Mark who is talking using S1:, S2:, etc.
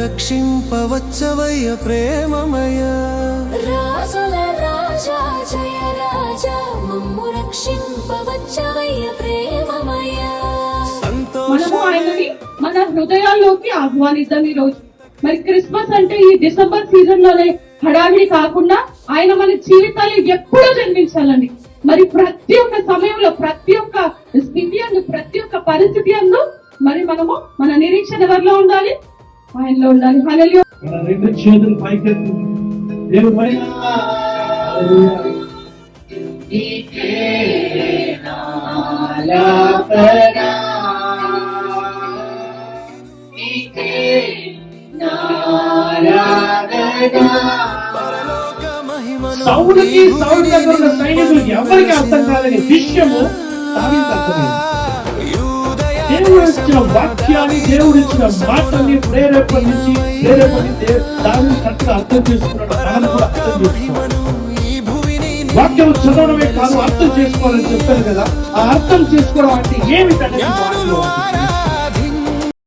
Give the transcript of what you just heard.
S1: రక్షింపవచ్చవయ్య ప్రేమమయ
S2: రాజుల రాజా జయ రాజా మమ్ము రక్షింపవచ్చవయ్య ప్రేమమయ.
S3: మనము ఆయనని మన హృదయాల్లోకి ఆహ్వానిద్దాం. ఈ రోజు మరి క్రిస్మస్ అంటే ఈ డిసెంబర్ సీజన్ లోనే హడావిడి కాకుండా ఆయన మన జీవితాలు ఎప్పుడూ జన్మించాలండి. మరి ప్రతి ఒక్క సమయంలో, ప్రతి ఒక్క స్థితి అందు, ప్రతి ఒక్క పరిస్థితి అందు మరి మనము మన నిరీక్షణ ఎవరిలో ఉండాలి? ఆయనలో ఉండాలి. హల్లెలూయా.
S4: మన రెండు చేతులు పైకెత్తి దేవుని పైన సౌలుకి సౌలు దగ్గర ఉన్న సైనికులు ఎవరికి అర్థం కాదని విషయము దావీదుకు అర్థమైంది. దేవుడు ఇచ్చిన వాక్యాన్ని, దేవుడు ఇచ్చిన మాటల్ని ప్రేరేపణించి దావీదు కరెక్ట్గా అర్థం చేసుకున్నాడు. తాను కూడా అర్థం చేసుకున్నాడు. వాక్యం చదవడమే కాదు, అర్థం చేసుకోవాలని చెప్పారు కదా. ఆ అర్థం చేసుకోవడం అంటే ఏమిటనేది వాక్యంలో ఉంది.